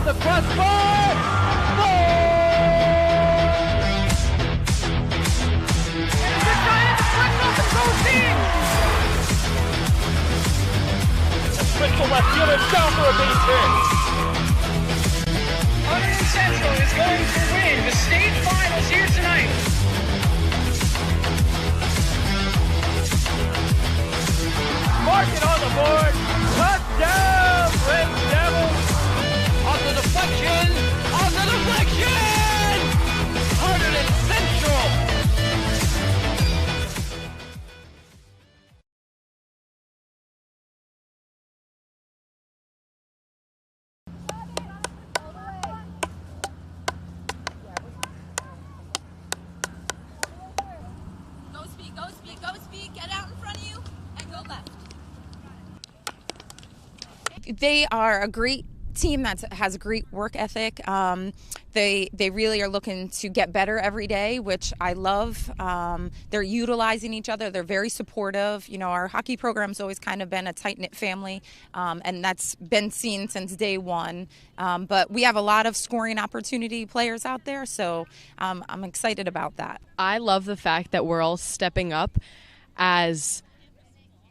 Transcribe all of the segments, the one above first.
off the crossbar. Goal! The Giants flipped off the goal team. Crystal left fielder down for a base hit. Hunterdon Central is going to win the state finals here tonight. Mark it on the board. Touchdown, Red Devils. On the deflection. On the deflection. Hunterdon Central. Go speed, get out in front of you, and go left. They are a great team that has a great work ethic. They really are looking to get better every day, which I love. They're utilizing each other. They're very supportive. You know, our hockey program's always kind of been a tight-knit family, and that's been seen since day one. But we have a lot of scoring opportunity players out there, so I'm excited about that. I love the fact that we're all stepping up as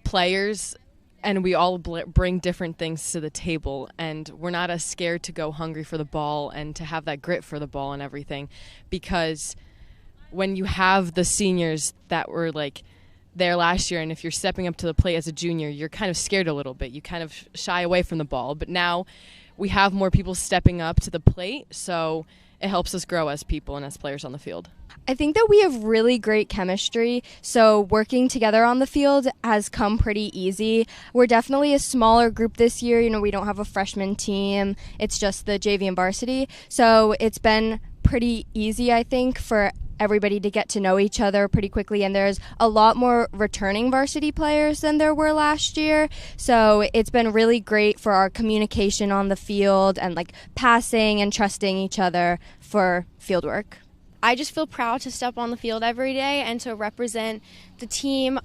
players, and we all bring different things to the table, and we're not as scared to go hungry for the ball and to have that grit for the ball and everything, because when you have the seniors that were like there last year, and if you're stepping up to the plate as a junior, you're kind of scared a little bit. You kind of shy away from the ball, but now we have more people stepping up to the plate, so it helps us grow as people and as players on the field. I think that we have really great chemistry, so working together on the field has come pretty easy. We're definitely a smaller group this year. You know, we don't have a freshman team. It's just the JV and varsity. So it's been pretty easy, I think, for everybody to get to know each other pretty quickly, and there's a lot more returning varsity players than there were last year. So it's been really great for our communication on the field and like passing and trusting each other for field work. I just feel proud to step on the field every day and to represent the team.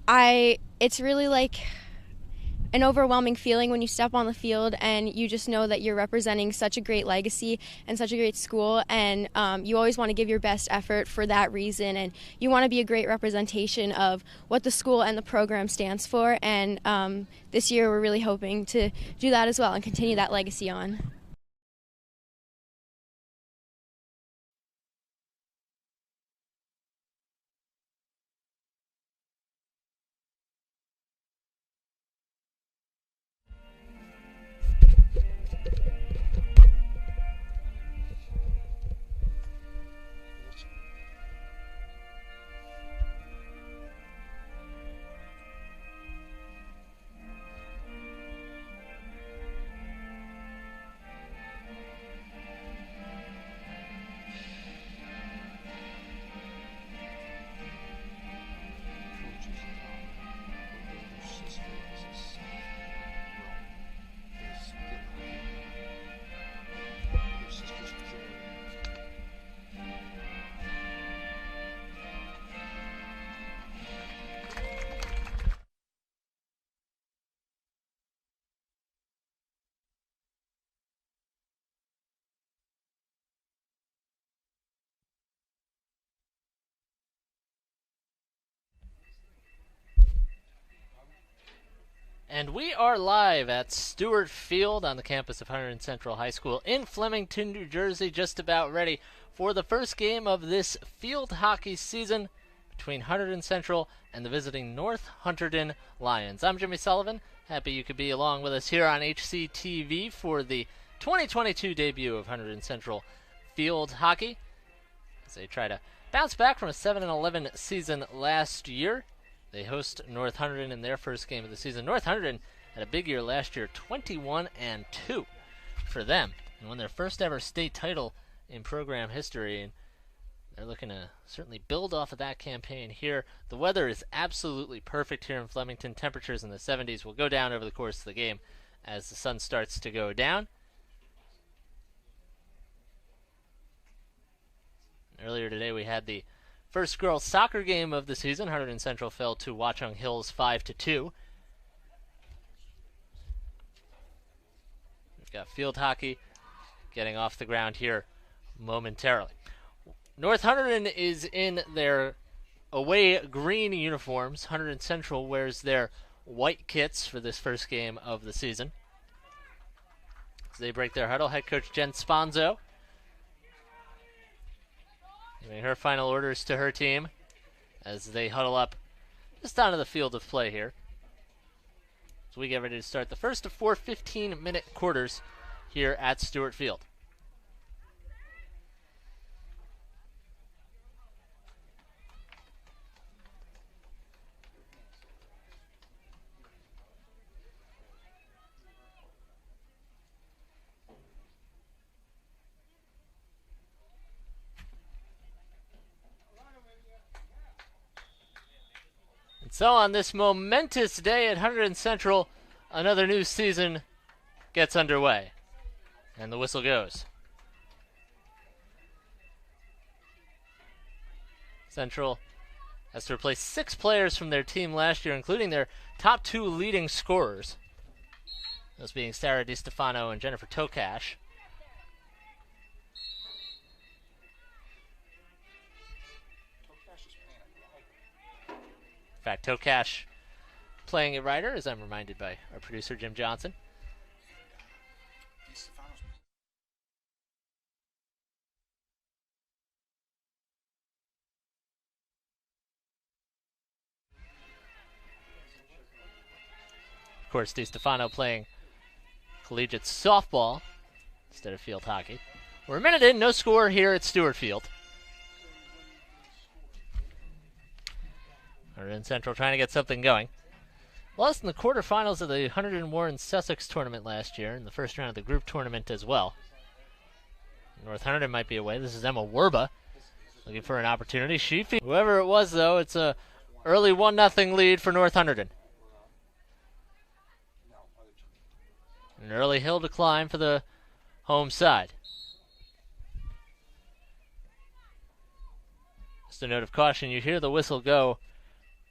It's really like an overwhelming feeling when you step on the field and you just know that you're representing such a great legacy and such a great school, and you always want to give your best effort for that reason, and you want to be a great representation of what the school and the program stands for, and this year we're really hoping to do that as well and continue that legacy on. And we are live at Stewart Field on the campus of Hunterdon Central High School in Flemington, New Jersey, just about ready for the first game of this field hockey season between Hunterdon Central and the visiting North Hunterdon Lions. I'm Jimmy Sullivan. Happy you could be along with us here on HCTV for the 2022 debut of Hunterdon Central field hockey, as they try to bounce back from a 7-11 season last year. They host North Hunterdon in their first game of the season. North Hunterdon had a big year last year, 21-2 for them, and won their first ever state title in program history. And they're looking to certainly build off of that campaign here. The weather is absolutely perfect here in Flemington. Temperatures in the 70s will go down over the course of the game as the sun starts to go down. Earlier today we had the first girls soccer game of the season. Hunterdon Central fell to Watchung Hills 5-2. got field hockey getting off the ground here momentarily. North Hunterdon is in their away green uniforms. Hunterdon Central wears their white kits for this first game of the season. As they break their huddle, head coach Jen Sponzo giving her final orders to her team as they huddle up just onto the field of play here. So we get ready to start the first of 4 15-minute quarters here at Stewart Field. So on this momentous day at Hunterdon Central, another new season gets underway. And the whistle goes. Central has to replace 6 players from their team last year, including their top 2 leading scorers. Those being Sarah DiStefano and Jennifer Tokash. In fact, Tokash playing at Ryder, as I'm reminded by our producer, Jim Johnson. Of course, DiStefano playing collegiate softball instead of field hockey. We're a minute in, no score here at Stewart Field. Hunterdon Central trying to get something going. Lost in the quarterfinals of the Hunterdon Warren Sussex tournament last year, in the first round of the group tournament as well. North Hunterdon might be away. This is Emma Werba looking for an opportunity. Whoever it was, though, it's a early 1-0 lead for North Hunterdon. An early hill to climb for the home side. Just a note of caution, you hear the whistle go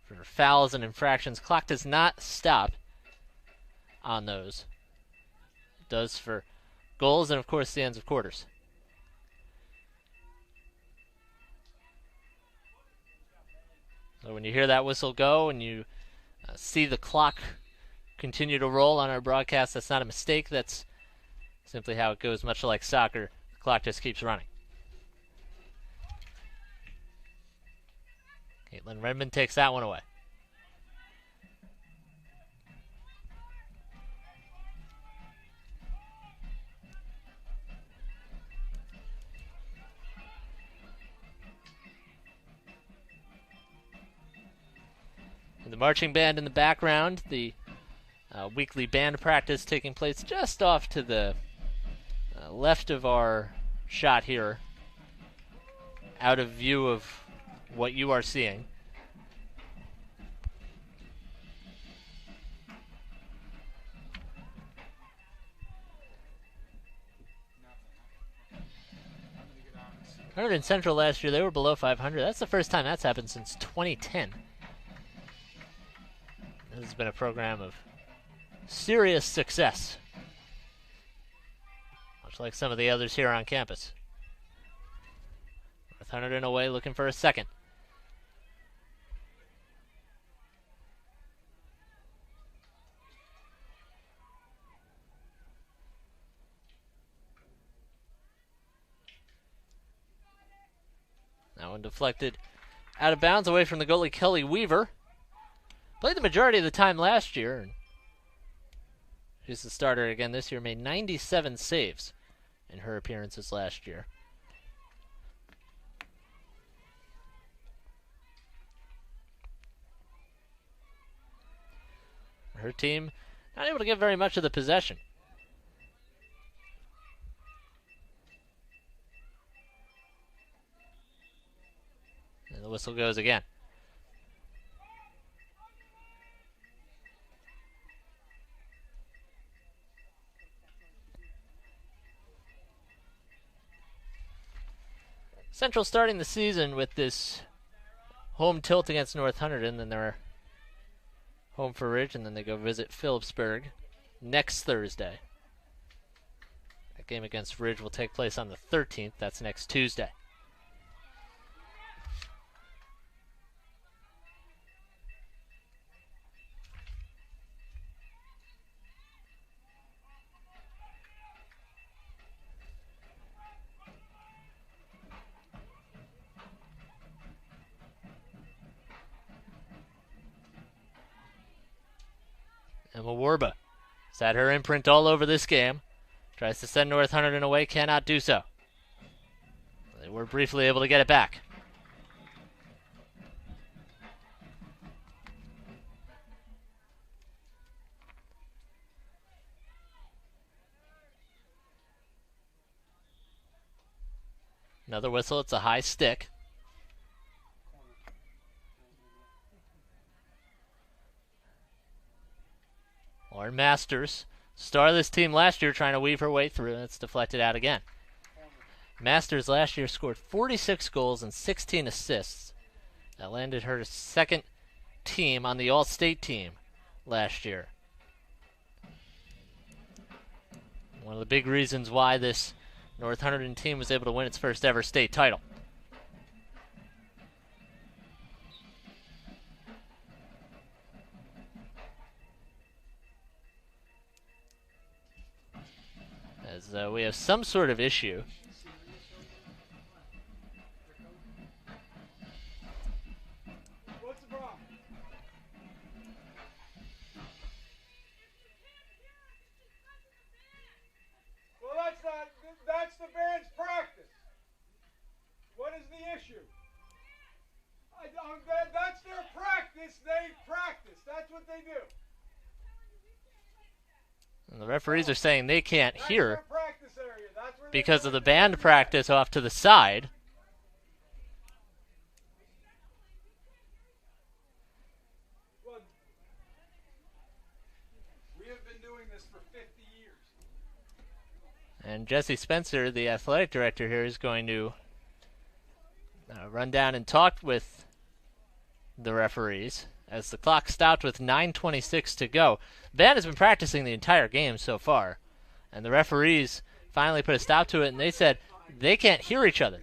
for fouls and infractions. Clock does not stop on those. It does for goals and, of course, the ends of quarters. So when you hear that whistle go and you see the clock continue to roll on our broadcast, that's not a mistake. That's simply how it goes, much like soccer. The clock just keeps running. Caitlin Redmond takes that one away. And the marching band in the background, the weekly band practice taking place just off to the left of our shot here, out of view of what you are seeing. Hunterdon Central last year, they were below 500. That's the first time that's happened since 2010. This has been a program of serious success, much like some of the others here on campus. North Hunterdon away looking for a second. That one deflected out of bounds away from the goalie Kelly Weaver. Played the majority of the time last year. And she's the starter again this year. Made 97 saves in her appearances last year. Her team not able to get very much of the possession. And the whistle goes again. Central starting the season with this home tilt against North Hunterdon, then they're home for Ridge, and then they go visit Phillipsburg next Thursday. game against Ridge will take place on the 13th. That's next Tuesday. Emma Warba has had her imprint all over this game. Tries to send North Hunterdon away, cannot do so. They were briefly able to get it back. Another whistle, it's a high stick. Lauren Masters, star of this team last year, trying to weave her way through, and it's deflected out again. Masters last year scored 46 goals and 16 assists. That landed her second team on the All-State team last year. One of the big reasons why this North Hunterdon team was able to win its first ever state title. As we have some sort of issue. What's the problem? Well, that's the band's practice. What is the issue? That's their practice. They practice. That's what they do. And the referees are saying they can't hear because of the band practice off to the side. Well, we have been doing this for 50 years. And Jesse Spencer, the athletic director here, is going to run down and talk with the referees as the clock stopped with 9:26 to go. The band has been practicing the entire game so far, and the referees finally put a stop to it, and they said they can't hear each other.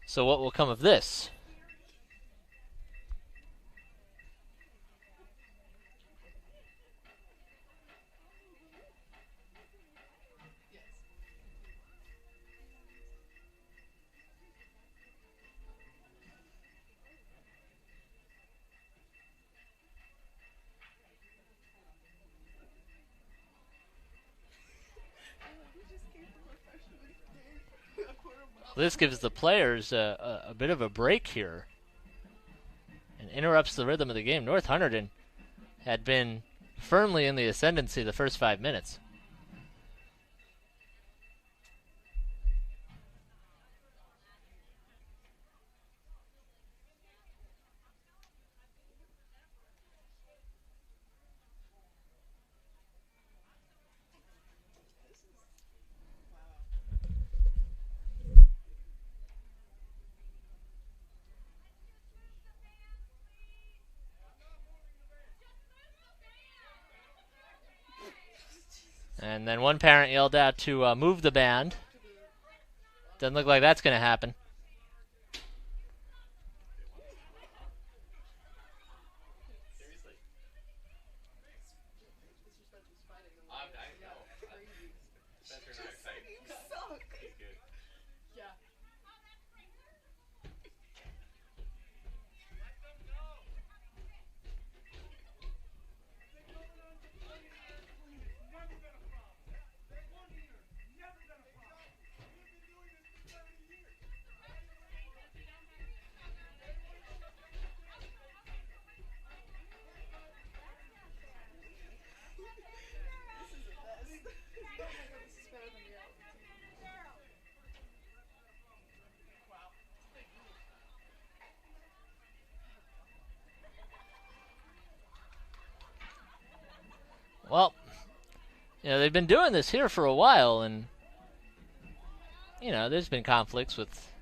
So what will come of this? This gives the players a bit of a break here and interrupts the rhythm of the game. North Hunterdon had been firmly in the ascendancy the first 5 minutes. And then one parent yelled out to move the band. Doesn't look like that's going to happen. Well, they've been doing this here for a while, and you know, there's been conflicts with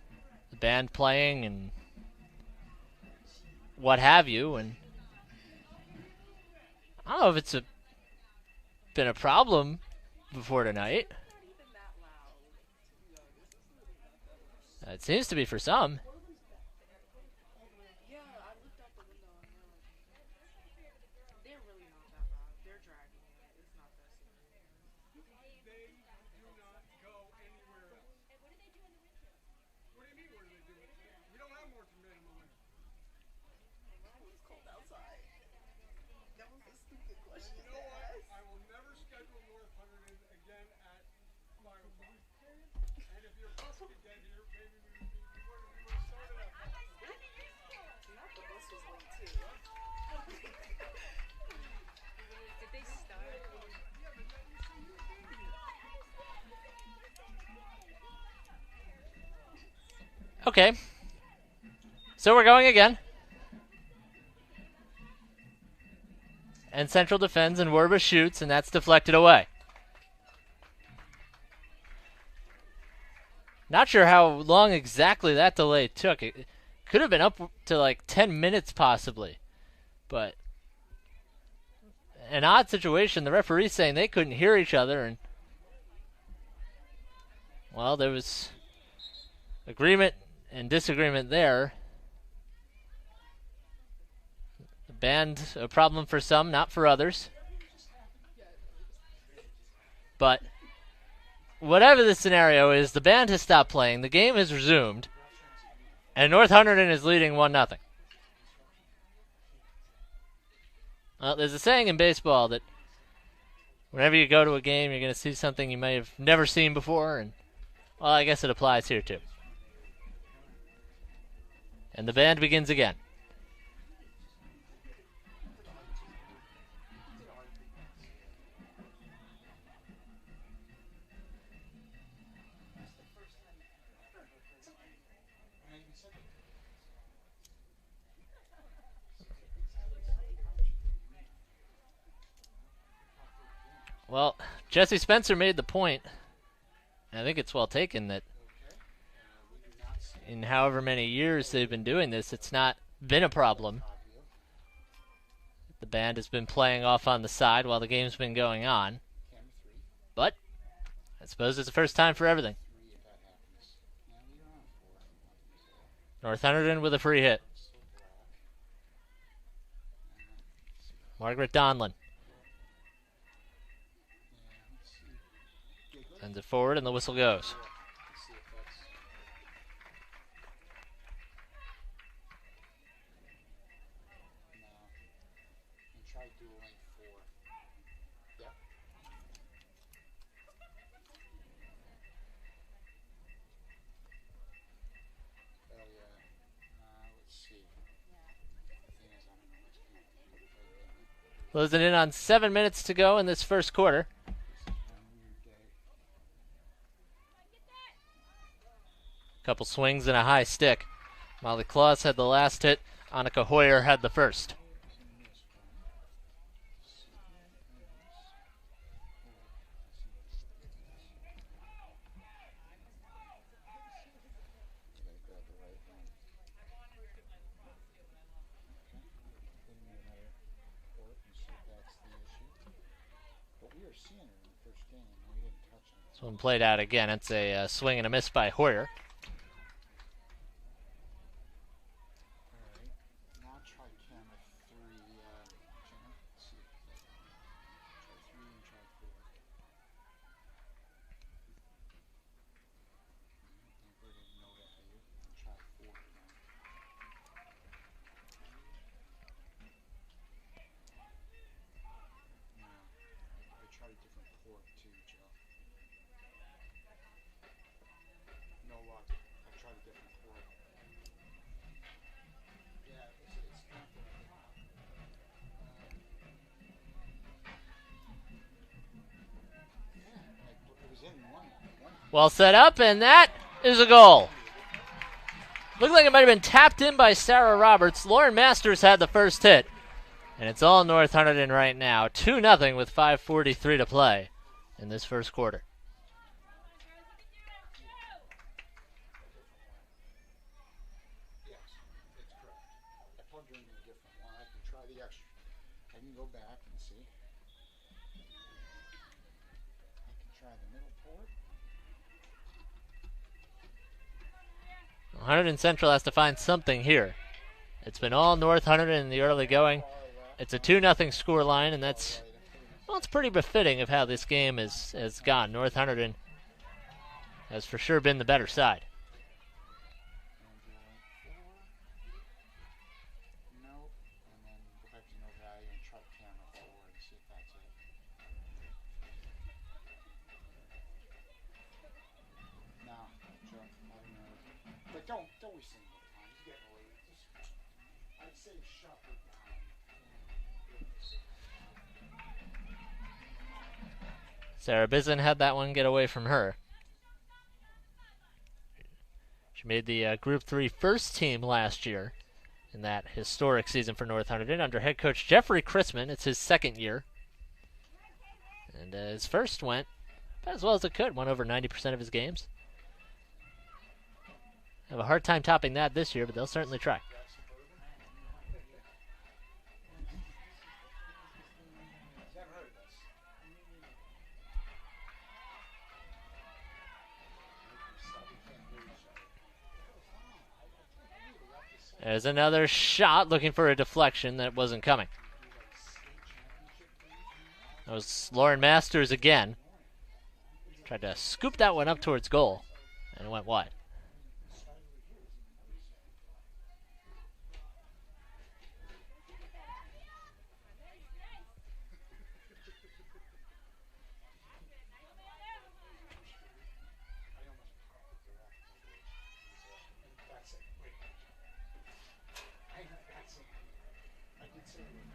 the band playing and what have you, and I don't know if it's been a problem before tonight. It seems to be for some. Okay. So we're going again. And Central defends, and Werba shoots, and that's deflected away. Not sure how long exactly that delay took. It could have been up to like 10 minutes possibly. But an odd situation. The referee's saying they couldn't hear each other, and well, there was agreement and disagreement there. The band, a problem for some, not for others. But whatever the scenario is, the band has stopped playing, the game has resumed, and North Hunterdon is leading 1-0. Well, there's a saying in baseball that whenever you go to a game, you're going to see something you may have never seen before, and well, I guess it applies here too. And the band begins again. Well, Jesse Spencer made the point, and I think it's well taken, that in however many years they've been doing this, it's not been a problem. The band has been playing off on the side while the game's been going on. But I suppose it's the first time for everything. North Hunterdon with a free hit. Margaret Donlin sends it forward, and the whistle goes. Closing in on 7 minutes to go in this first quarter. Couple swings and a high stick. Molly Claus had the last hit. Annika Hoyer had the first. This one played out again. It's a swing and a miss by Hoyer. Well set up, and that is a goal. Looked like it might have been tapped in by Sarah Roberts. Lauren Masters had the first hit, and it's all North Hunterdon right now. 2-0 with 5:43 to play in this first quarter. can go back and see. I can try the middle port. Hunterdon Central has to find something here. It's been all North Hunterdon in the early going. It's a 2-0 score line, and that's, well, it's pretty befitting of how this game has gone. North Hunterdon has for sure been the better side. Nope. And then go back to no value and try camera forward and see if that's it. No, sure. I don't know. But don't waste any more time. He's getting away. I'd say shut it down. Sarah Bizen had that one get away from her. She made the Group 3 first team last year in that historic season for North Hunterdon under head coach Jeffrey Chrisman. It's his second year. And his first went about as well as it could, won over 90% of his games. Have a hard time topping that this year, but they'll certainly try. There's another shot looking for a deflection that wasn't coming. That was Lauren Masters again. Tried to scoop that one up towards goal, and it went wide.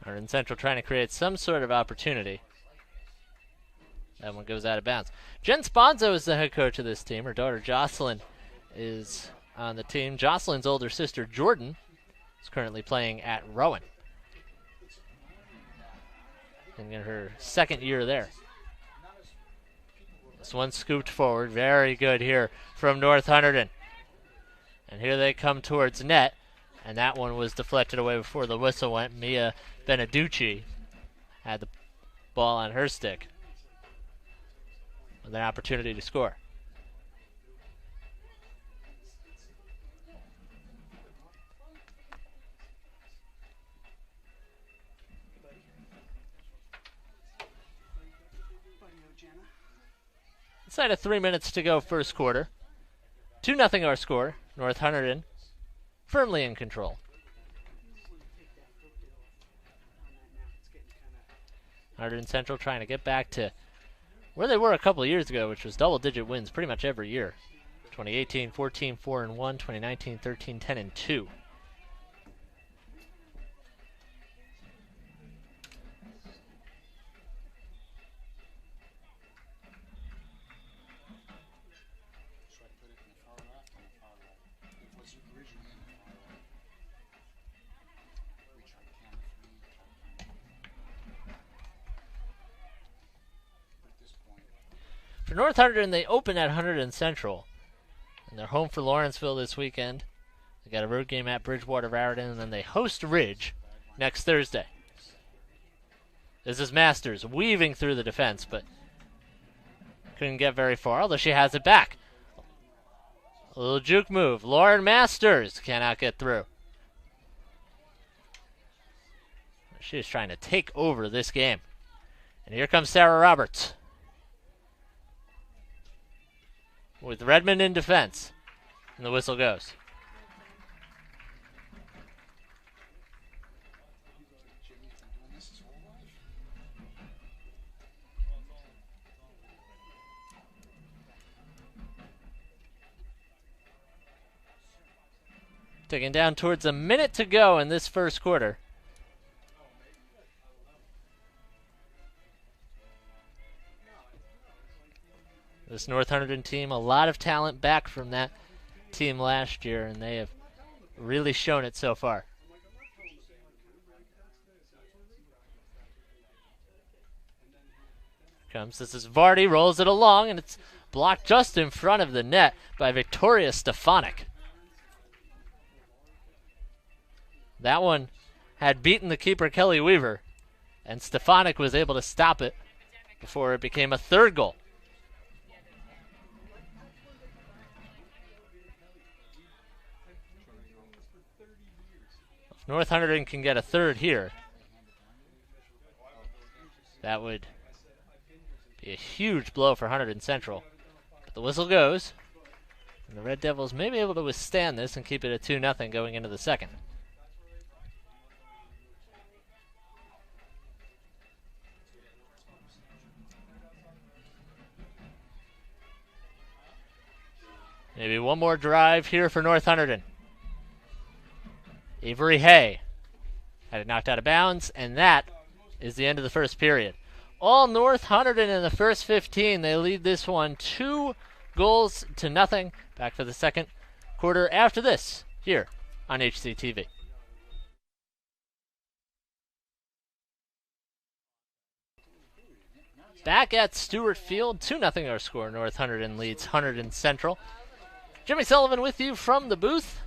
Hunterdon Central trying to create some sort of opportunity. That one goes out of bounds. Jen Sponzo is the head coach of this team. Her daughter Jocelyn is on the team. Jocelyn's older sister Jordan is currently playing at Rowan. In her second year there. This one scooped forward. Very good here from North Hunterdon. And here they come towards net. And that one was deflected away before the whistle went. Mia Beneducci had the ball on her stick with an opportunity to score. Inside of 3 minutes to go first quarter. 2-0 our score. North Hunterdon firmly in control. Hunterdon Central trying to get back to where they were a couple of years ago, which was double-digit wins pretty much every year. 2018, 14, 4-1. 2019, 13, 10-2. For North Hunterdon, they open at Hunterdon Central. And they're home for Lawrenceville this weekend. They got a road game at Bridgewater Raritan, and then they host Ridge next Thursday. This is Masters weaving through the defense, but couldn't get very far, although she has it back. A little juke move. Lauren Masters cannot get through. She is trying to take over this game. And here comes Sarah Roberts. With Redmond in defense. And the whistle goes. Taking down towards a minute to go in this first quarter. This North Hunterdon team, a lot of talent back from that team last year, and they have really shown it so far. This is Vardy, rolls it along, and it's blocked just in front of the net by Victoria Stefanik. That one had beaten the keeper, Kelly Weaver, And Stefanik was able to stop it before it became a third goal. If North Hunterdon can get a third here, that would be a huge blow for Hunterdon Central. But the whistle goes, and the Red Devils may be able to withstand this and keep it at 2-0 going into the second. Maybe one more drive here for North Hunterdon. Avery Hay had it knocked out of bounds, and that is the end of the first period. All North Hunterdon in the first 15. They lead this one 2-0. Back for the second quarter after this here on HCTV. Back at Stewart Field, 2-0 our score. North Hunterdon leads Hunterdon Central. Jimmy Sullivan with you from the booth.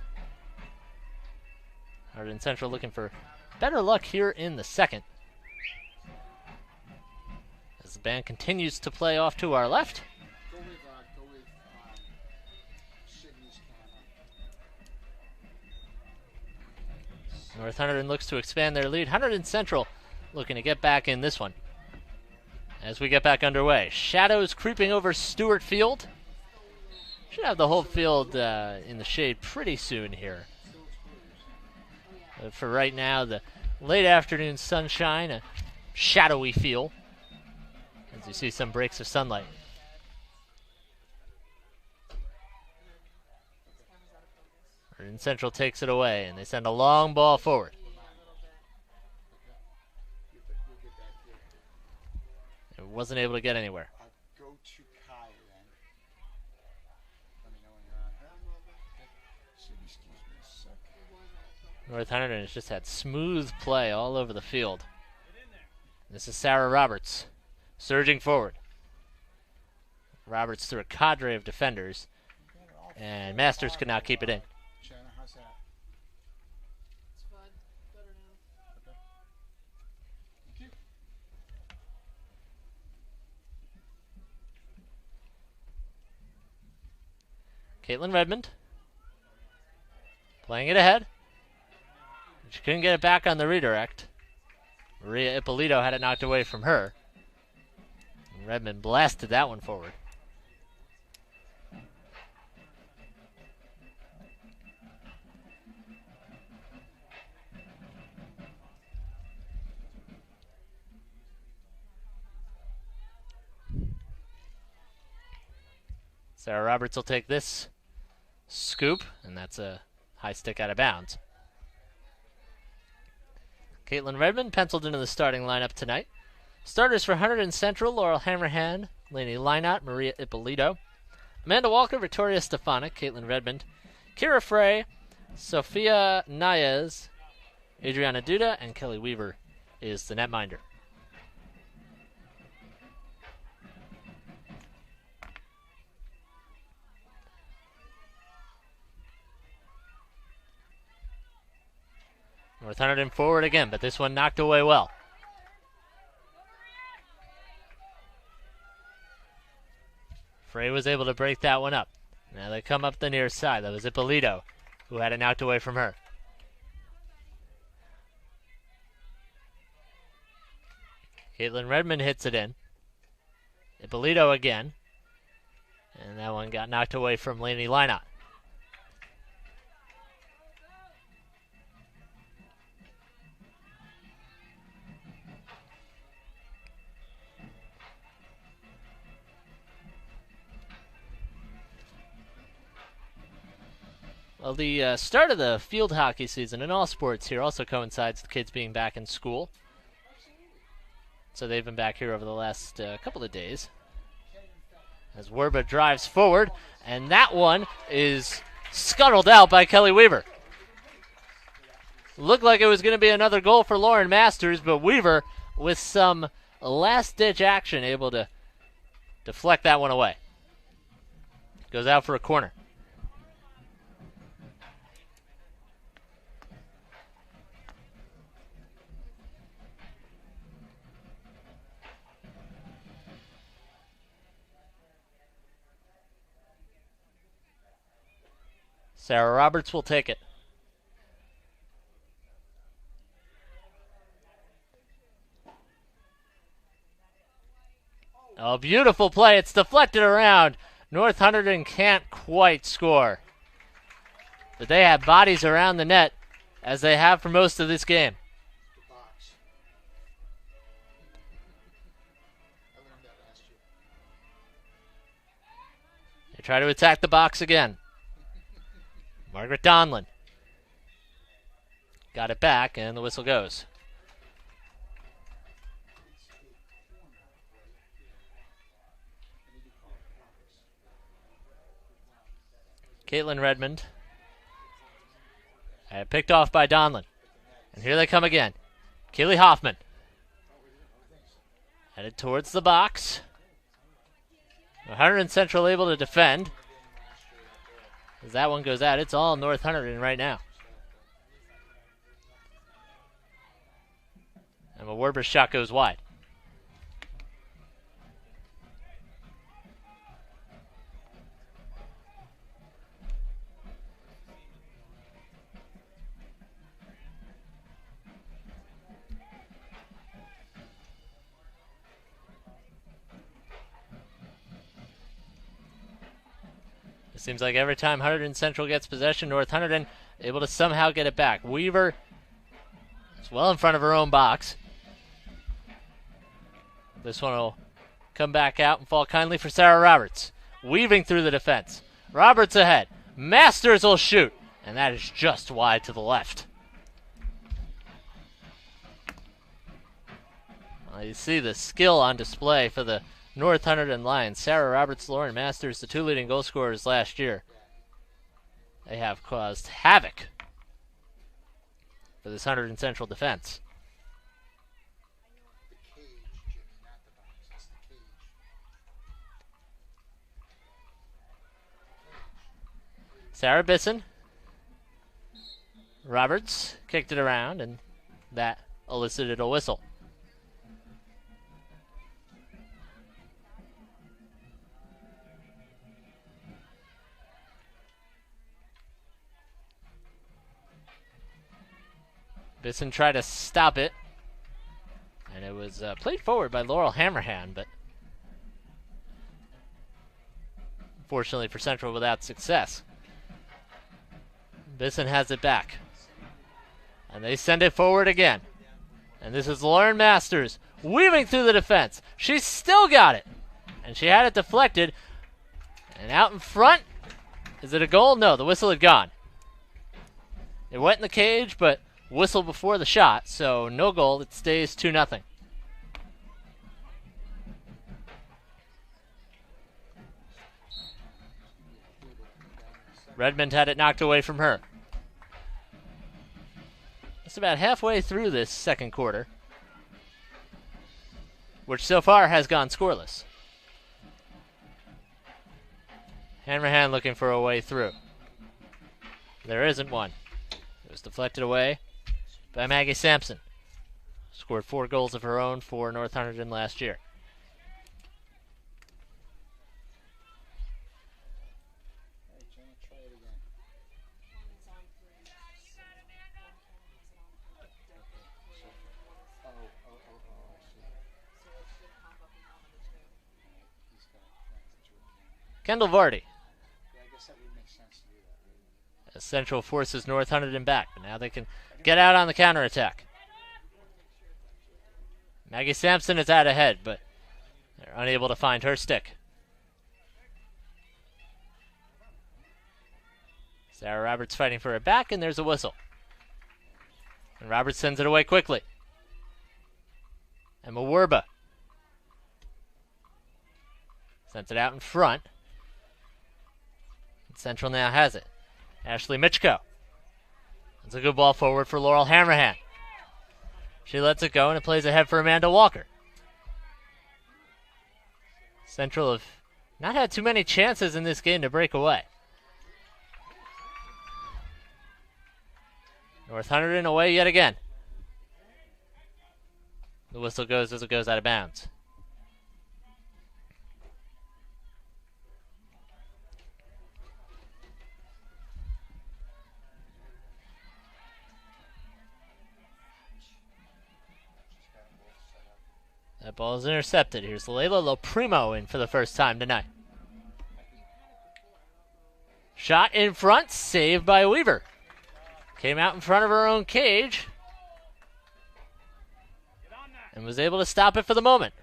Hunterdon Central looking for better luck here in the second, as the band continues to play off to our left. Go with Sydney's camera. North Hunterdon looks to expand their lead. Hunterdon Central looking to get back in this one. As we get back underway, shadows creeping over Stewart Field. Should have the whole field in the shade pretty soon here. For right now, the late afternoon sunshine, a shadowy feel, as you see some breaks of sunlight. Hunterdon Central takes it away, and they send a long ball forward. It wasn't able to get anywhere. Go to Kai then. Let me know when you're on. Sydney, excuse me a sec. North Hunterdon has just had smooth play all over the field. This is Sarah Roberts surging forward. Roberts through a cadre of defenders, and Masters could not keep it in. Shanna, how's that? It's fine. Better now. Okay. Thank you. Caitlin Redmond playing it ahead. She couldn't get it back on the redirect. Maria Ippolito had it knocked away from her. And Redmond blasted that one forward. Sarah Roberts will take this scoop, and that's a high stick out of bounds. Caitlin Redmond penciled into the starting lineup tonight. Starters for Hunterdon Central: Laurel Hammerhand, Lainey Leinot, Maria Ippolito, Amanda Walker, Victoria Stefanik, Caitlin Redmond, Kira Frey, Sophia Nayez, Adriana Duda, and Kelly Weaver is the netminder. North Hunterdon forward again, but this one knocked away well. Frey was able to break that one up. Now they come up the near side. That was Ippolito who had it knocked away from her. Caitlin Redmond hits it in. Ippolito again. And that one got knocked away from Lainey Leinot. Well, the start of the field hockey season in all sports here also coincides with kids being back in school. So they've been back here over the last couple of days. As Werba drives forward, and that one is scuttled out by Kelly Weaver. Looked like it was going to be another goal for Lauren Masters, but Weaver, with some last-ditch action, able to deflect that one away. Goes out for a corner. Sarah Roberts will take it. Oh, beautiful play. It's deflected around. North Hunterdon can't quite score. But they have bodies around the net, as they have for most of this game. The box. I learned that last year. They try to attack the box again. Margaret Donlin got it back, and the whistle goes. Caitlin Redmond. Picked off by Donlin. And here they come again. Keely Hoffman. Headed towards the box. Hunterdon Central able to defend. As that one goes out, it's all North Hunterdon right now. And Werber's shot goes wide. It seems like every time Hunterdon Central gets possession, North Hunterdon able to somehow get it back. Weaver is well in front of her own box. This one will come back out and fall kindly for Sarah Roberts. Weaving through the defense. Roberts ahead. Masters will shoot. And that is just wide to the left. Well, you see the skill on display for the North Hunterdon Lions. Sarah Roberts, Lauren Masters, the two leading goal scorers last year. They have caused havoc for this Hunterdon Central defense. The cage, Jimmy, not the box. It's the cage. Sarah Bisson. Roberts kicked it around, and that elicited a whistle. Bisson tried to stop it, and it was played forward by Laurel Hammerhand, but unfortunately for Central without success. Bisson has it back, and they send it forward again. And this is Lauren Masters weaving through the defense. She's still got it, and she had it deflected, and out in front. Is it a goal? No, the whistle had gone. It went in the cage, but whistle before the shot, so no goal. It stays 2-0. Redmond had it knocked away from her. It's about halfway through this second quarter, which so far has gone scoreless. Hammerhand looking for a way through. There isn't one. It was deflected away by Maggie Sampson. Scored 4 goals of her own for North Hunterdon last year. Hey, Jenna, try it again. Oh, I see. He's got friends that you can. Kendall Vardy. Yeah, I guess that would make sense to do that. As Central forces North Hunterdon back, but now they can get out on the counterattack. Maggie Sampson is out ahead, but they're unable to find her stick. Sarah Roberts fighting for it back, and there's a whistle. And Roberts sends it away quickly. Emma Werba sends it out in front. And Central now has it. Ashley Mitchko. It's a good ball forward for Laurel Hammerhand. She lets it go, and it plays ahead for Amanda Walker. Central have not had too many chances in this game to break away. North Hunterdon away yet again. The whistle goes as it goes out of bounds. That ball is intercepted. Here's Layla Loprimo in for the first time tonight. Shot in front, saved by Weaver. Came out in front of her own cage and was able to stop it for the moment.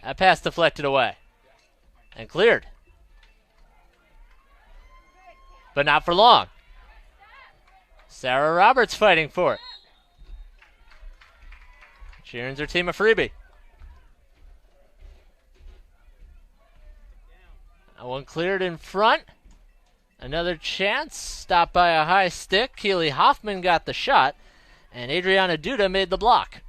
That pass deflected away and cleared. But not for long. Sarah Roberts fighting for it. She earns her team a freebie. That one cleared in front. Another chance. Stopped by a high stick. Keely Hoffman got the shot. And Adriana Duda made the block.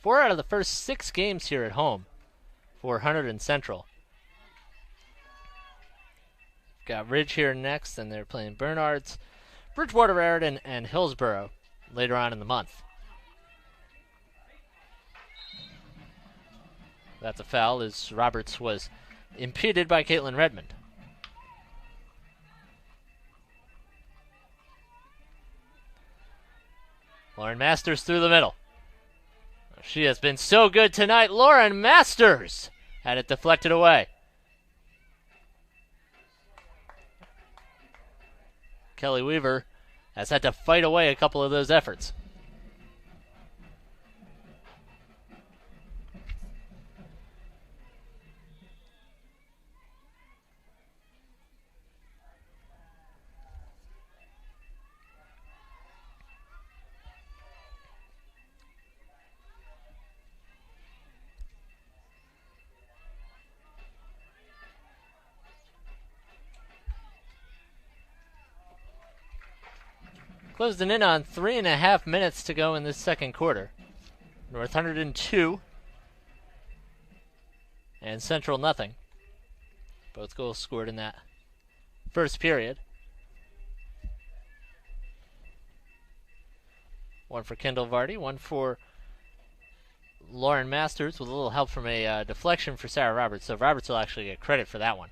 Four out of the first 6 games here at home for Hunterdon Central. Got Ridge here next, and they're playing Bernards, Bridgewater, Raritan, and Hillsborough later on in the month. That's a foul, as Roberts was impeded by Caitlin Redmond. Lauren Masters through the middle. She has been so good tonight. Lauren Masters had it deflected away. Kelly Weaver has had to fight away a couple of those efforts. Closing in on 3.5 minutes to go in this second quarter. North Hunterdon 2 and Central nothing. Both goals scored in that first period. One for Kendall Vardy, one for Lauren Masters with a little help from a deflection for Sarah Roberts. So Roberts will actually get credit for that one,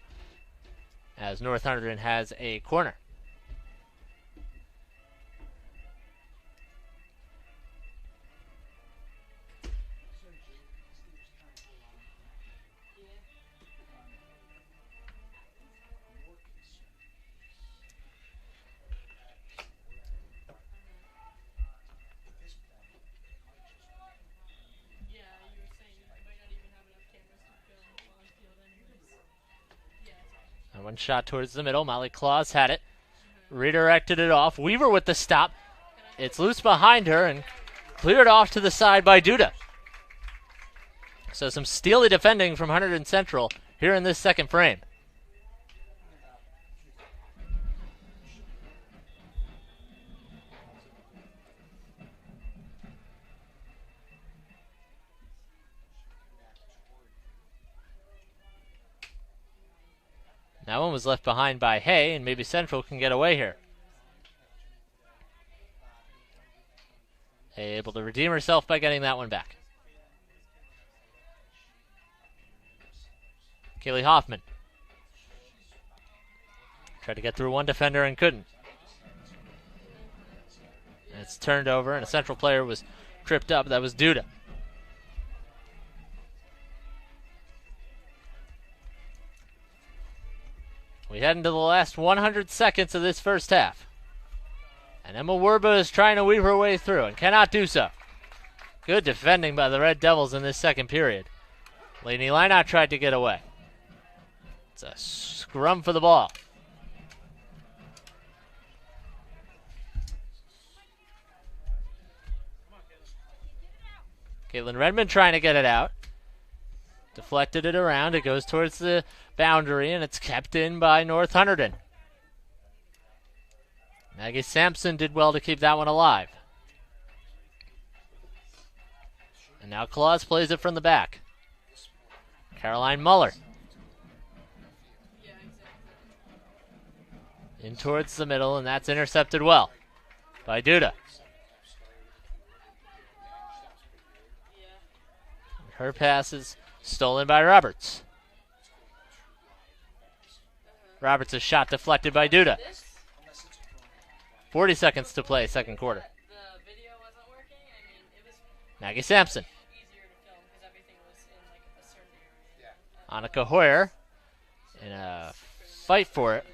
as North Hunterdon has a corner. One shot towards the middle. Molly Claus had it. Redirected it off. Weaver with the stop. It's loose behind her and cleared off to the side by Duda. So some steely defending from Hunterdon Central here in this second frame. That one was left behind by Hay, and maybe Central can get away here. Hay able to redeem herself by getting that one back. Kaylee Hoffman tried to get through one defender and couldn't. And it's turned over, and a Central player was tripped up. That was Duda. We head into the last 100 seconds of this first half. And Emma Werba is trying to weave her way through and cannot do so. Good defending by the Red Devils in this second period. Lainey Lynott tried to get away. It's a scrum for the ball. Caitlin Redmond trying to get it out. Deflected it around. It goes towards the boundary, and it's kept in by North Hunterdon. Maggie Sampson did well to keep that one alive. And now Claus plays it from the back. Caroline Muller. In towards the middle, and that's intercepted well by Duda. Her pass is stolen by Roberts. Roberts' shot deflected by Duda. 40 seconds to play, second quarter. Maggie Sampson. Annika Hoyer in a fight for it.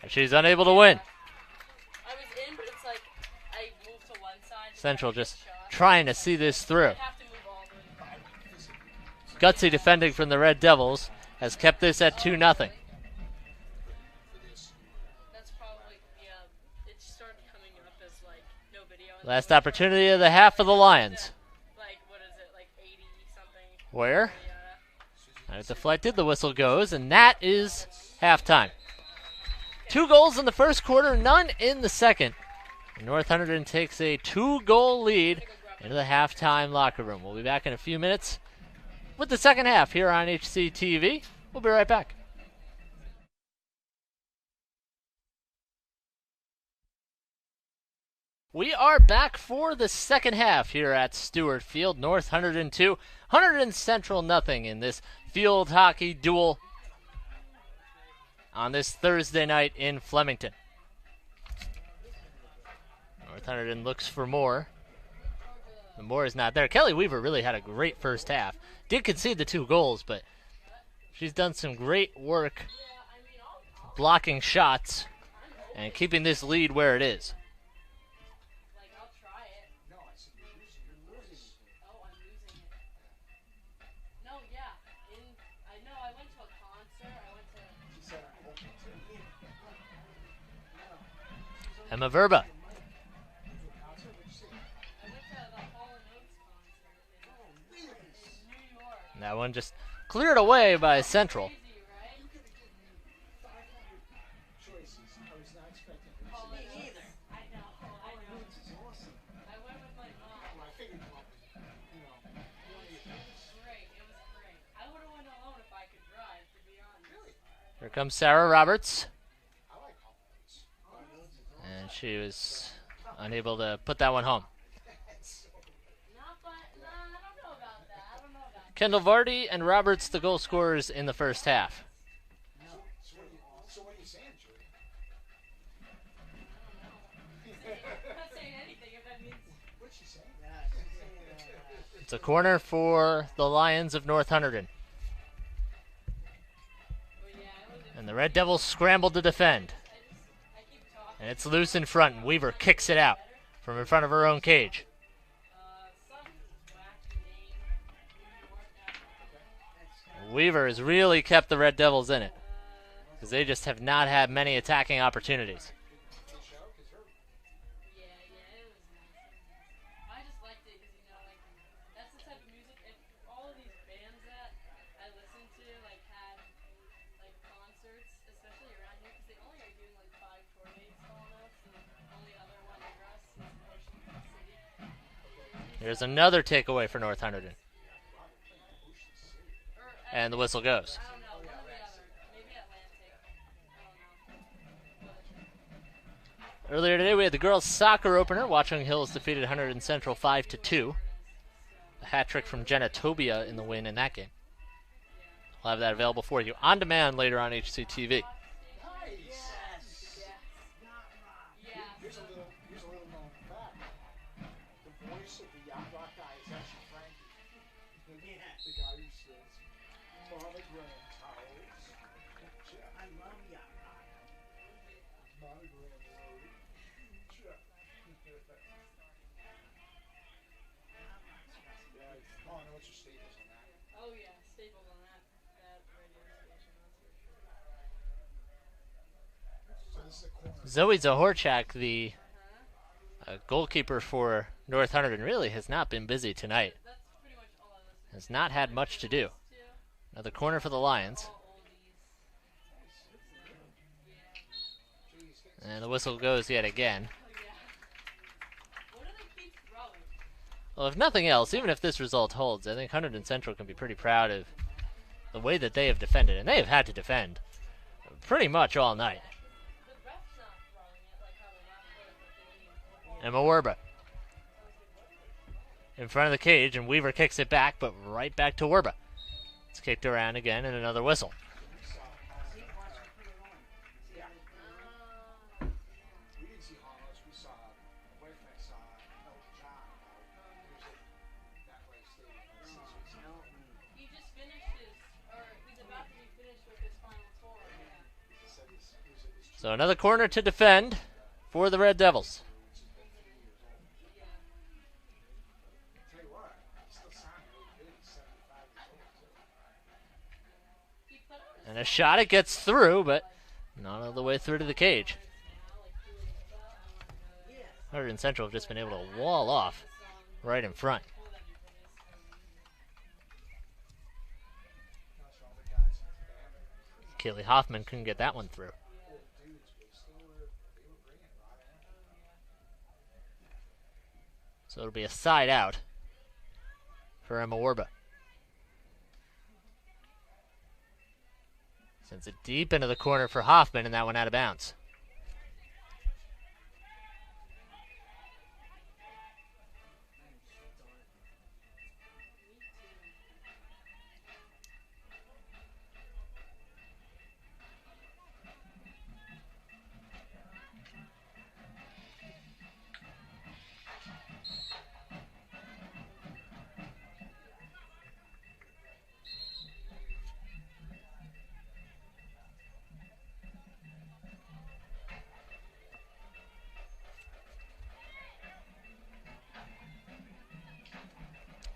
And she's unable to win. Central just trying to see this through. Gutsy defending from the Red Devils has kept this at 2-0. Last opportunity of the half for the Lions. Where? It's deflected, the whistle goes, and that is halftime. 2 goals in the first quarter, none in the second. North Hunterdon takes a 2-goal lead into the halftime locker room. We'll be back in a few minutes with the second half here on HCTV. We'll be right back. We are back for the second half here at Stewart Field. North Hunterdon 2, Hunterdon Central nothing in this field hockey duel on this Thursday night in Flemington. North Hunterdon looks for more. The more is not there. Kelly Weaver really had a great first half. Did concede the 2 goals, but she's done some great work blocking shots and keeping this lead where it is. Emma Verba. And that one just cleared away by Central. Here comes Sarah Roberts. And she was unable to put that one home. Kendall Vardy and Roberts, the goal scorers in the first half. So what are you saying, Julie? What's she saying? It's a corner for the Lions of North Hunterdon. And the Red Devils scrambled to defend. And it's loose in front, and Weaver kicks it out from in front of her own cage. Weaver has really kept the Red Devils in it, because they just have not had many attacking opportunities. Here's another takeaway for North Hunterdon. And the whistle goes. Earlier today, we had the girls' soccer opener. Watchung Hills defeated Hunterdon Central 5-2. A hat trick from Jenna Tobia in the win in that game. We'll have that available for you on demand later on HCTV. Here's a little known fact. The voice of the yacht rock guy is actually Frankie. The guy who says monogram towels. I love yacht rock. Monogram road. Oh, I know what your staples on that. Oh yeah, staples on that radio station, that's for sure. Zoe Zahorchak, the goalkeeper for North Hunterdon, really has not been busy tonight. Has not had much to do. Another corner for the Lions. And the whistle goes yet again. Well, if nothing else, even if this result holds, I think Hunterdon Central can be pretty proud of the way that they have defended. And they have had to defend pretty much all night. Emma Werba in front of the cage, and Weaver kicks it back, but right back to Werba. It's kicked around again, and another whistle. So another corner to defend for the Red Devils. And a shot, it gets through, but not all the way through to the cage. Hunterdon Central have just been able to wall off right in front. Kaylee Hoffman couldn't get that one through. So it'll be a side out for Emma Werba. Sends it deep into the corner for Hoffman, and that one out of bounds.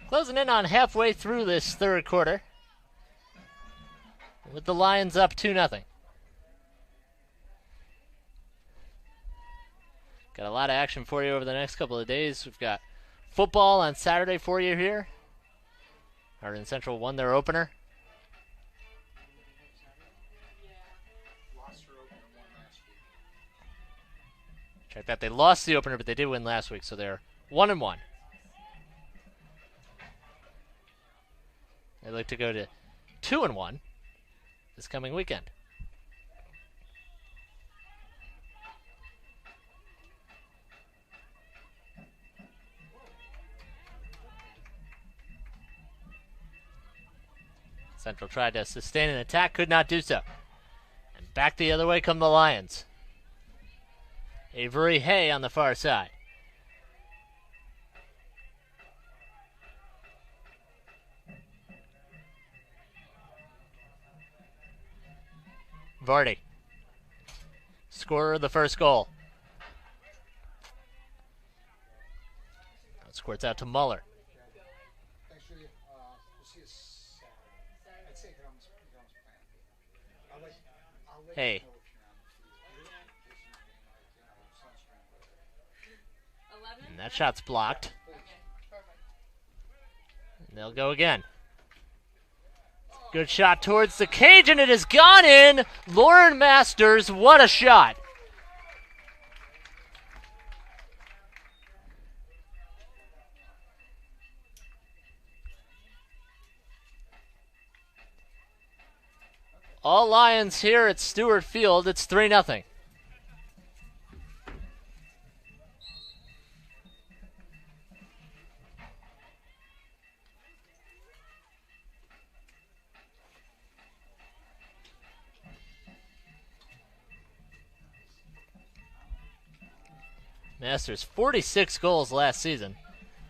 Closing in on halfway through this third quarter, with the Lions up 2-0. Got a lot of action for you over the next couple of days. We've got football on Saturday for you here. Hunterdon Central won their opener. Check that, they lost the opener, but they did win last week, so they're 1-1. They'd like to go to 2-1 this coming weekend. Central tried to sustain an attack, could not do so. And back the other way come the Lions. Avery Hay on the far side. Vardy, scorer of the first goal. That squirts out to Muller. Hey. And that shot's blocked. And they'll go again. Good shot towards the cage, and it has gone in. Lauren Masters, what a shot. All Lions here at Stewart Field. It's 3-0. Masters, 46 goals last season,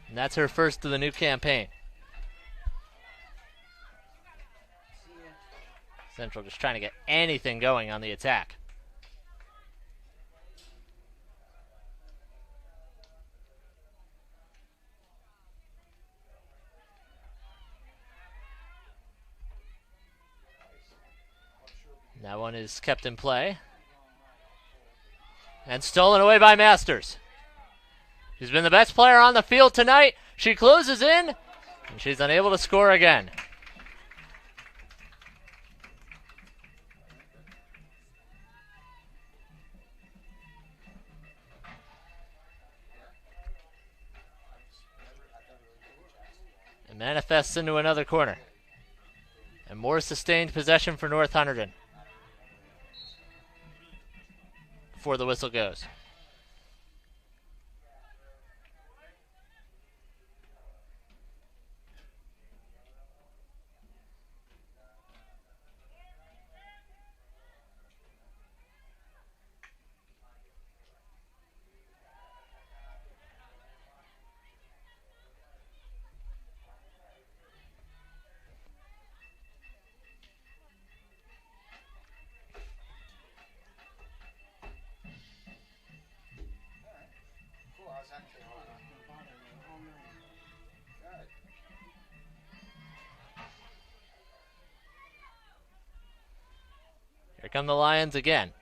and that's her first of the new campaign. Central just trying to get anything going on the attack. That one is kept in play. And stolen away by Masters. She's been the best player on the field tonight. She closes in, and she's unable to score again. It manifests into another corner. And more sustained possession for North Hunterdon before the whistle goes. Here come the Lions again.